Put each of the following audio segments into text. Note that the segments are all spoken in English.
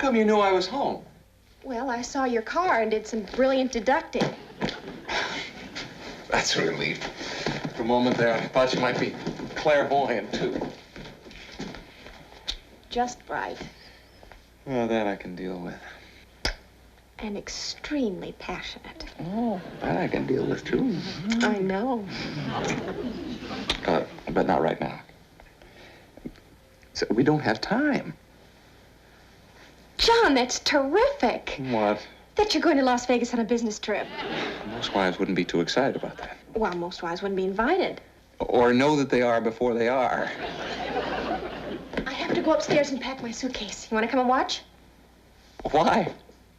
come you knew I was home? Well, I saw your car and did some brilliant deducting. That's a relief. For a moment there, I thought you might be clairvoyant, too. Just right. Well, that I can deal with. And extremely passionate. Oh, that I can deal with, too. I know. But not right now. So we don't have time. John, that's terrific. What? That you're going to Las Vegas on a business trip. Most wives wouldn't be too excited about that. Well, most wives wouldn't be invited. Or know that they are before they are. I have to go upstairs and pack my suitcase. You want to come and watch? Why?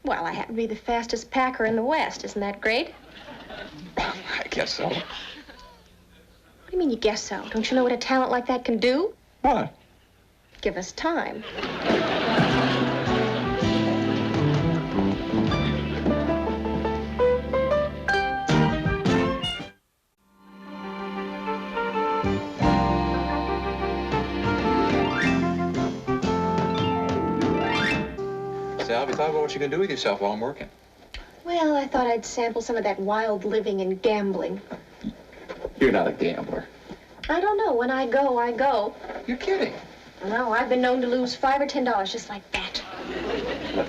Well, I happen to be the fastest packer in the West. Isn't that great? I guess so. What do you mean you guess so? Don't you know what a talent like that can do? What? Give us time. Sal, have you thought about what you can do with yourself while I'm working? Well, I thought I'd sample some of that wild living and gambling. You're not a gambler. I don't know. When I go, I go. You're kidding. No, I've been known to lose $5 or $10 just like that. Look,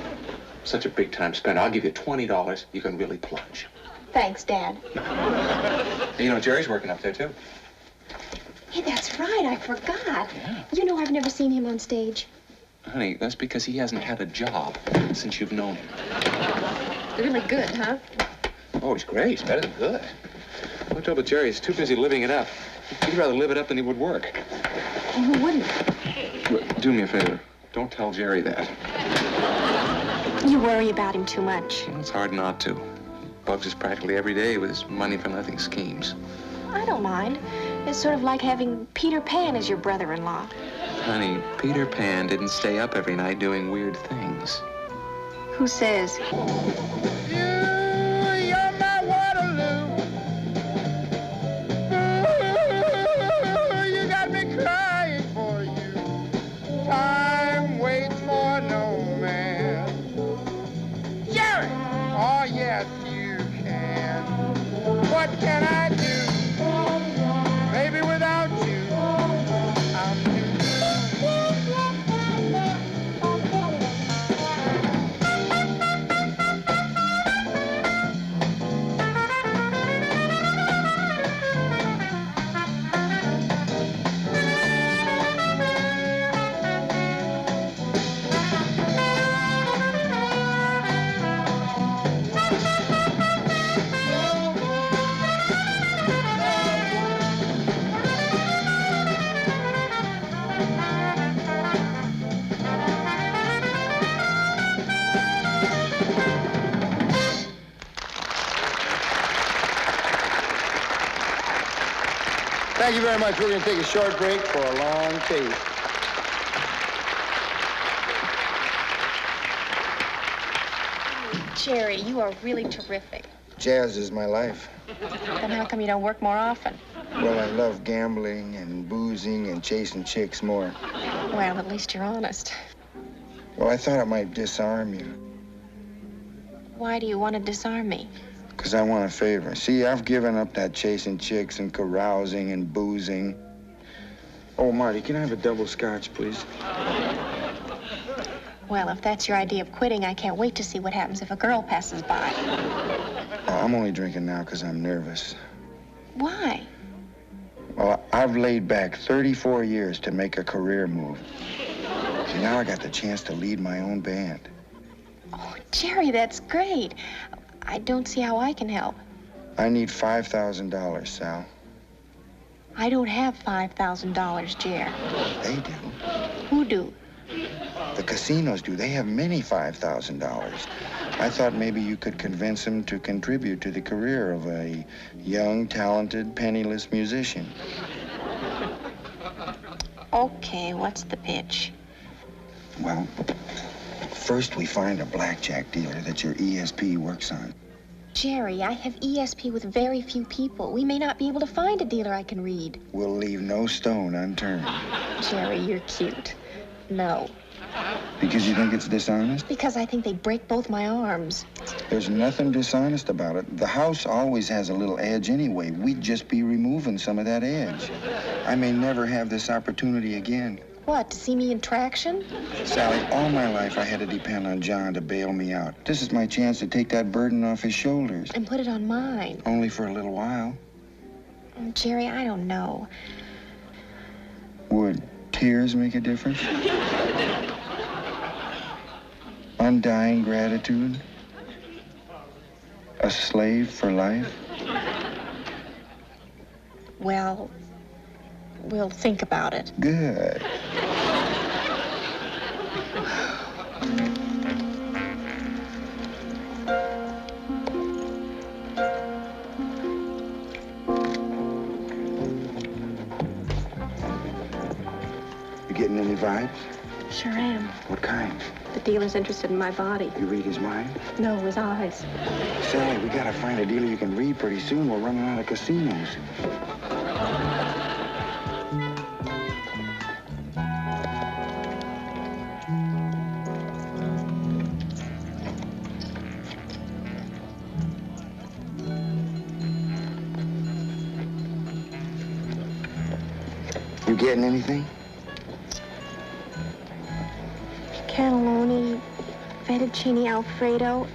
such a big time spent. I'll give you $20. You can really plunge. Thanks, Dad. You know, Jerry's working up there, too. Hey, that's right. I forgot. Yeah. You know, I've never seen him on stage. Honey, that's because he hasn't had a job since you've known him. Really good, huh? Oh, he's great. He's better than good. The trouble with Jerry is too busy living it up. He'd rather live it up than he would work. And who wouldn't? Look, do me a favor. Don't tell Jerry that. You worry about him too much. Well, it's hard not to. Bugs us practically every day with his money-for-nothing schemes. I don't mind. It's sort of like having Peter Pan as your brother-in-law. Honey, Peter Pan didn't stay up every night doing weird things. Who says? You're my Waterloo. Ooh, you got me crying for you. Time waits for no man. Jerry! Oh, yes, you can. What can I do? Baby, without you, I'm new. Thank you very much. We're going to take a short break for a long taste. Jerry, you are really terrific. Jazz is my life. Then how come you don't work more often? Well, I love gambling and boozing and chasing chicks more. Well, at least you're honest. Well, I thought it might disarm you. Why do you want to disarm me? Because I want a favor. See, I've given up that chasing chicks and carousing and boozing. Oh, Marty, can I have a double scotch, please? Well, if that's your idea of quitting, I can't wait to see what happens if a girl passes by. Oh, I'm only drinking now because I'm nervous. Why? Well, I've laid back 34 years to make a career move. See, now I got the chance to lead my own band. Oh, Jerry, that's great. I don't see how I can help. I need $5,000, Sal. I don't have $5,000, Jer. They do. Who do? The casinos do. They have many $5,000. I thought maybe you could convince them to contribute to the career of a young, talented, penniless musician. Okay, what's the pitch? Well, first we find a blackjack dealer that your ESP works on. Jerry, I have ESP with very few people. We may not be able to find a dealer I can read. We'll leave no stone unturned. Jerry, you're cute. No. Because you think it's dishonest? Because I think they'd break both my arms. There's nothing dishonest about it. The house always has a little edge anyway. We'd just be removing some of that edge. I may never have this opportunity again. What, to see me in traction? Sally, all my life I had to depend on John to bail me out. This is my chance to take that burden off his shoulders. And put it on mine. Only for a little while. Oh, Jerry, I don't know. Would tears make a difference? Undying gratitude? A slave for life? Well, we'll think about it. Good. You getting any vibes? Sure am. What kind? The dealer's interested in my body. You read his mind? No, his eyes. Sally, we gotta find a dealer you can read pretty soon. We're running out of casinos. You getting anything? Cannelloni, fettuccine alfredo,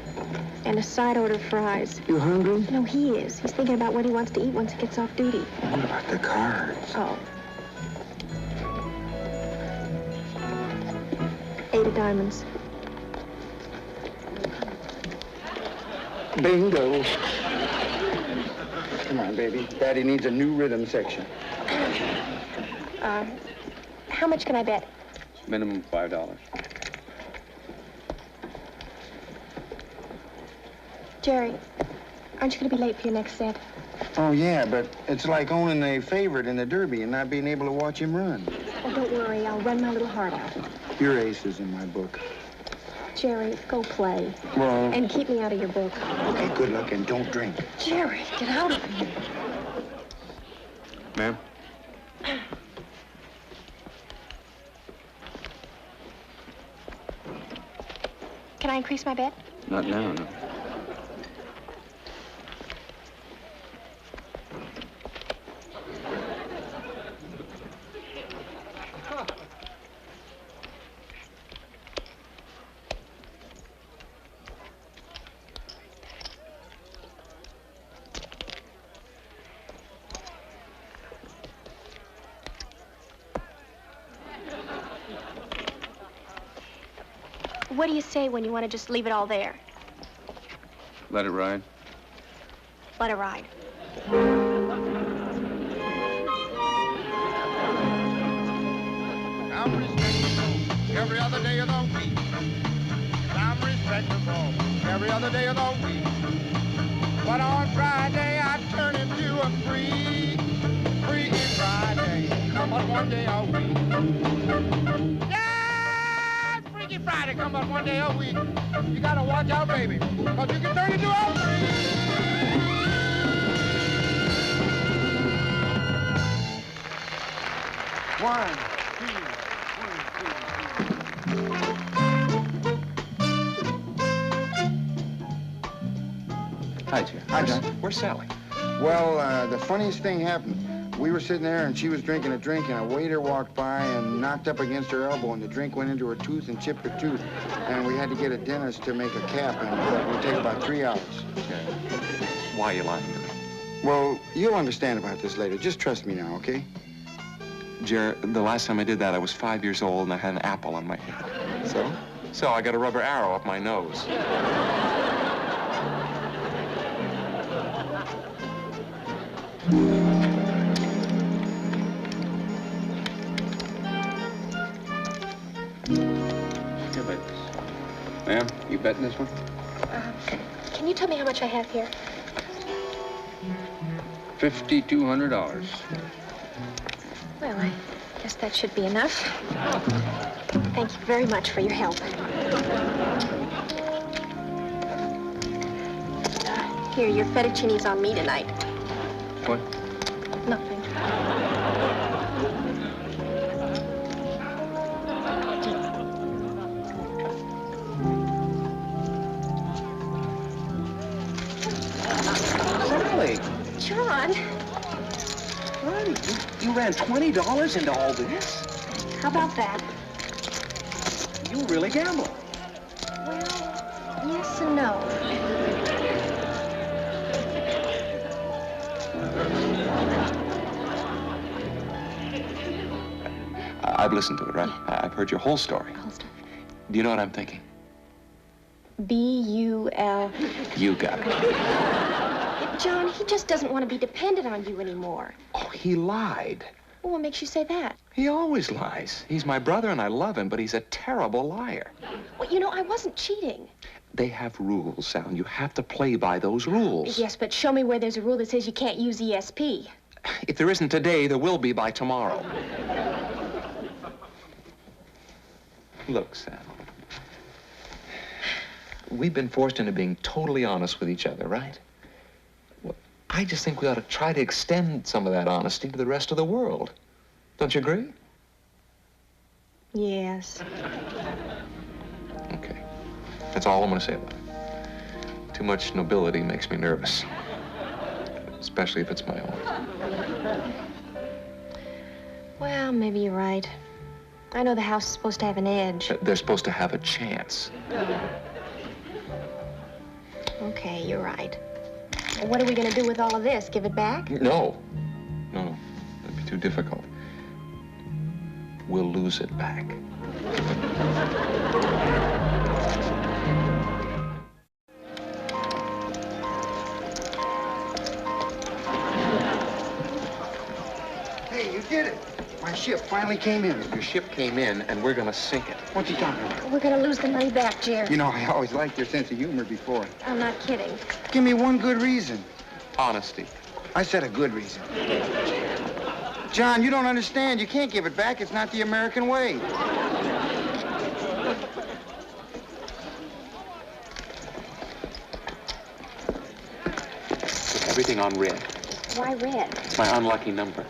and a side order of fries. You hungry? No, he is. He's thinking about what he wants to eat once he gets off duty. What about the cards? Oh. 8 of diamonds. Bingo. Come on, baby. Daddy needs a new rhythm section. How much can I bet? Minimum $5. Jerry, aren't you going to be late for your next set? Oh, yeah, but it's like owning a favorite in the Derby and not being able to watch him run. Oh, don't worry. I'll run my little heart out. Your ace is in my book. Jerry, go play. Well... And keep me out of your book. Okay, good luck and don't drink. Jerry, get out of here. Ma'am? Can I increase my bet? Not now, no. What do you say when you want to just leave it all there? Let it ride. Let it ride. I'm respectable every other day of the week. I'm respectable every other day of the week. But on Friday, I turn into a freak. Freaky Friday, come on one day a week. Yeah, Freaky Friday, come on one day a week. You gotta watch out, baby, because you can turn into a freak. One, two. Hi, Jim. Hi, John. Where's Sally? Well, the funniest thing happened. We were sitting there, and she was drinking a drink, and a waiter walked by and knocked up against her elbow, and the drink went into her tooth and chipped her tooth. And we had to get a dentist to make a cap, and it would take about 3 hours. Okay. Why are you lying to me? Well, you'll understand about this later. Just trust me now, okay? Jer, the last time I did that, I was 5 years old, and I had an apple on my head. So? So I got a rubber arrow up my nose. Here, bet. Ma'am, you betting this one? Can you tell me how much I have here? $5,200. Well, I guess that should be enough. Thank you very much for your help. Here, your fettuccine's on me tonight. What? Nothing. fun. Ronnie, you ran $20 into all this? How about that? You really gamble. Well, yes and no. I've listened to it, right? I've heard your whole story. Whole story. Do you know what I'm thinking? B-U-L. You got it. John, he just doesn't want to be dependent on you anymore. Oh, he lied. Well, what makes you say that? He always lies. He's my brother and I love him, but he's a terrible liar. Well, you know, I wasn't cheating. They have rules, Sal, and you have to play by those rules. Yes, but show me where there's a rule that says you can't use ESP. If there isn't today, there will be by tomorrow. Look, Sal. We've been forced into being totally honest with each other, right? Well, I just think we ought to try to extend some of that honesty to the rest of the world. Don't you agree? Yes. Okay. That's all I'm going to say about it. Too much nobility makes me nervous. Especially if it's my own. Well, maybe you're right. I know the house is supposed to have an edge. They're supposed to have a chance. Okay, you're right. Well, what are we going to do with all of this? Give it back? No. No. That'd be too difficult. We'll lose it back. Hey, you did it. My ship finally came in. Your ship came in, and we're gonna sink it. What's he talking about? We're going to lose the money back, Jerry. You know, I always liked your sense of humor before. I'm not kidding. Give me one good reason. Honesty. I said a good reason. John, you don't understand. You can't give it back. It's not the American way. Put everything on red. Why red? It's my unlucky number.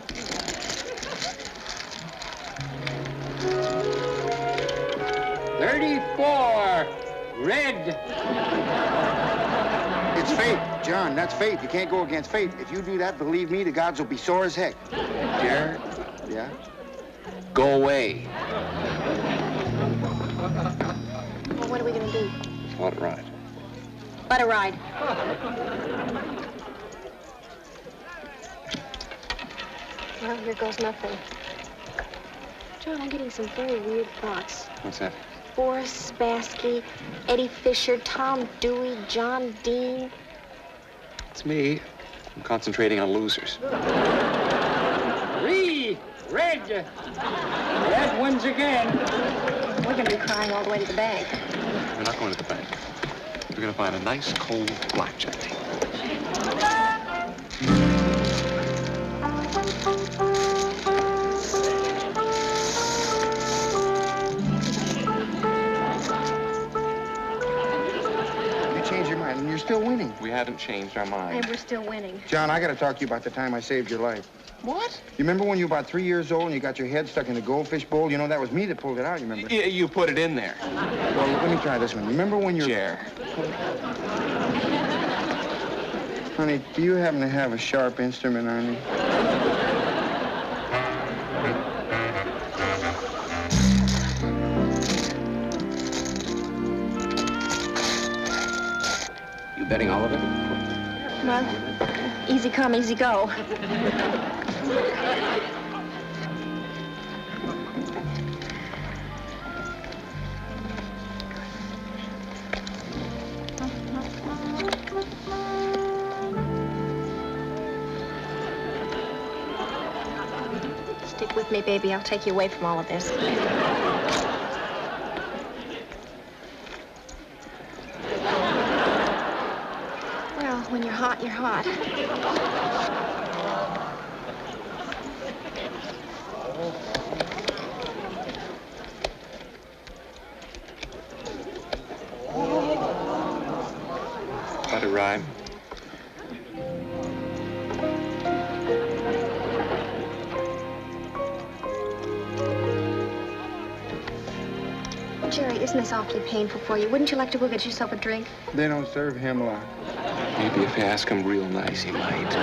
Red. It's fate, John. That's fate. You can't go against fate. If you do that, believe me, the gods will be sore as heck. Jared, Yeah? go away. Well, what are we going to do? Let it ride. Let it ride. Well, here goes nothing. John, I'm getting some very weird thoughts. What's that? Boris Spassky, Eddie Fisher, Tom Dewey, John Dean. It's me. I'm concentrating on losers. Red. Red wins again. We're going to be crying all the way to the bank. We're not going to the bank. We're going to find a nice, cold blackjack table. And you're still winning. We haven't changed our mind. And we're still winning. John, I got to talk to you about the time I saved your life. What? You remember when you were about 3 years old and you got your head stuck in the goldfish bowl? You know, that was me that pulled it out, you remember? You put it in there. Well, let me try this one. Remember when you're... Chair. Honey, do you happen to have a sharp instrument on you? You betting all of it? Well, easy come, easy go. Stick with me, baby. I'll take you away from all of this. Well, when you're hot, you're hot. Let it ride. Jerry, isn't this awfully painful for you? Wouldn't you like to go get yourself a drink? They don't serve hemlock. Maybe if you ask him real nice, he might.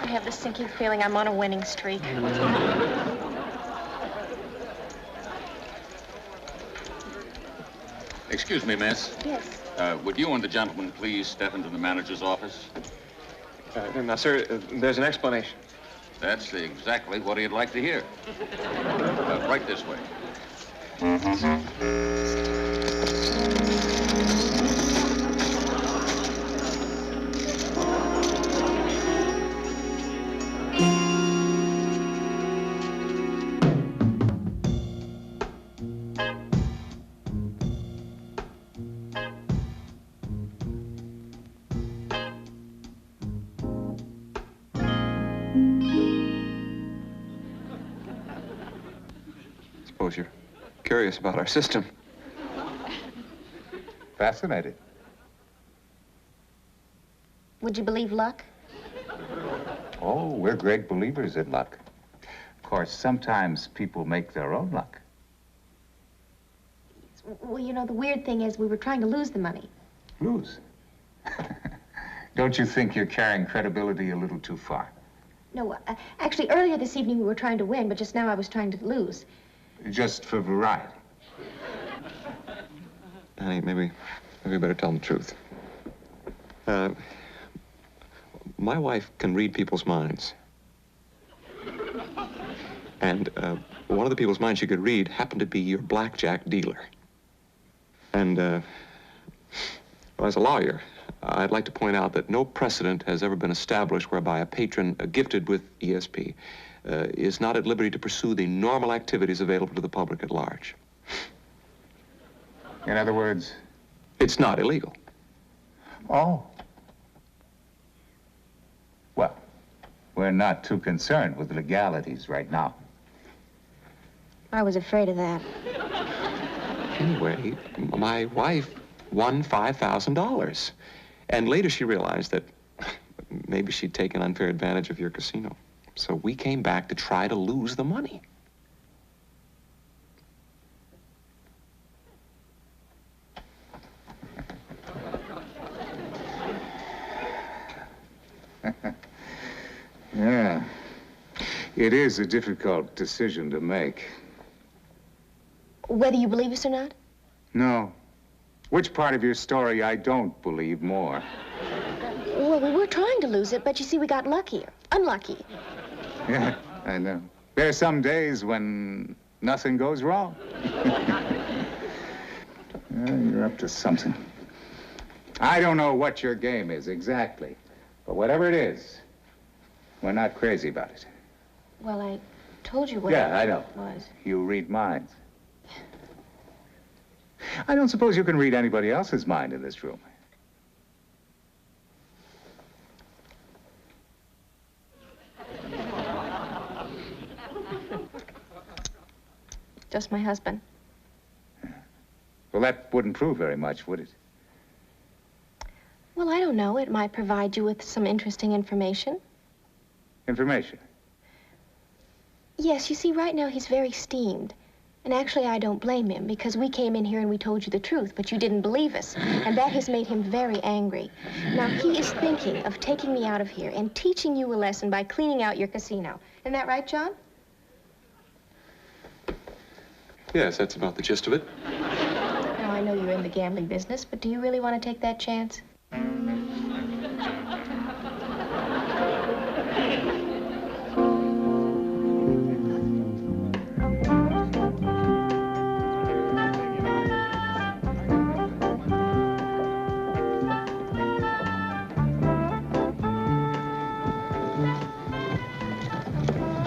I have the sinking feeling I'm on a winning streak. Excuse me, miss. Yes. Would you and the gentleman please step into the manager's office? Now, sir, there's an explanation. That's exactly what he'd like to hear. Right this way. Suppose you're curious about our system. Fascinated. Would you believe luck? Oh, we're great believers in luck. Of course, sometimes people make their own luck. Well, you know, the weird thing is we were trying to lose the money. Lose? Don't you think you're carrying credibility a little too far? No, actually, earlier this evening we were trying to win, but just now I was trying to lose. Just for variety. Honey, maybe we better tell them the truth. My wife can read people's minds. And one of the people's minds she could read happened to be your blackjack dealer. And well, as a lawyer, I'd like to point out that no precedent has ever been established whereby a patron gifted with ESP is not at liberty to pursue the normal activities available to the public at large. In other words? It's not illegal. Oh. Well, we're not too concerned with legalities right now. I was afraid of that. Anyway, my wife won $5,000. And later she realized that maybe she'd taken unfair advantage of your casino. So we came back to try to lose the money. Yeah. It is a difficult decision to make. Whether you believe us or not? No. Which part of your story I don't believe more? Well, we were trying to lose it, but you see, we got luckier. Unlucky. Yeah, I know. There are some days when nothing goes wrong. You're up to something. I don't know what your game is exactly, but whatever it is, we're not crazy about it. Well, I told you what I know. it was. You read minds. I don't suppose you can read anybody else's mind in this room. Just my husband. Well, that wouldn't prove very much, would it? Well, I don't know. It might provide you with some interesting information. Information? Yes, you see, right now he's very steamed. And actually, I don't blame him, because we came in here and we told you the truth, but you didn't believe us. And that has made him very angry. Now, he is thinking of taking me out of here and teaching you a lesson by cleaning out your casino. Isn't that right, John? Yes, that's about the gist of it. Now, I know you're in the gambling business, but do you really want to take that chance?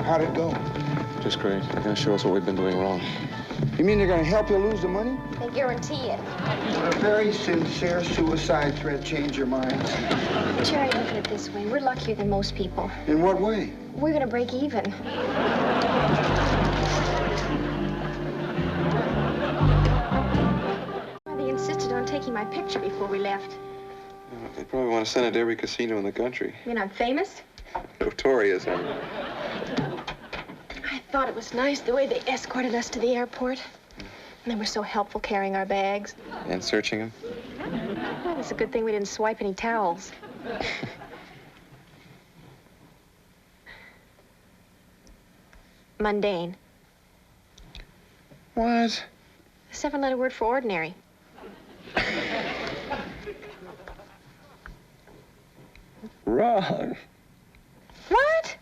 How'd it go? Just great. They're going to show us what we've been doing wrong. You mean they're going to help you lose the money? They guarantee it. A very sincere suicide threat. Change your minds. Jerry, look at it this way. We're luckier than most people. In what way? We're going to break even. They insisted on taking my picture before we left. They probably want to send it to every casino in the country. You mean I'm famous? Notorious, I mean. I thought it was nice the way they escorted us to the airport. And they were so helpful carrying our bags. And searching them? Well, it's a good thing we didn't swipe any towels. Mundane. What? A 7-letter word for ordinary. Wrong. What?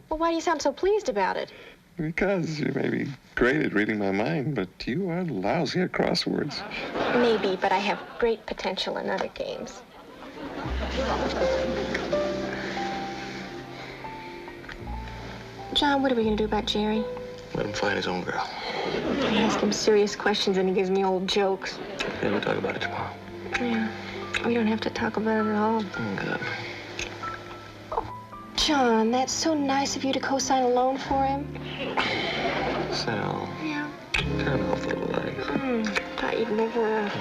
Well, why do you sound so pleased about it? Because you may be great at reading my mind, but you are lousy at crosswords. Maybe, but I have great potential in other games. John, what are we going to do about Jerry? Let him find his own girl. I ask him serious questions and he gives me old jokes. Then we'll talk about it tomorrow. Yeah, we don't have to talk about it at all. Good. John, that's so nice of you to co-sign a loan for him. Sal. Yeah. Turn off the lights. Thought you'd never...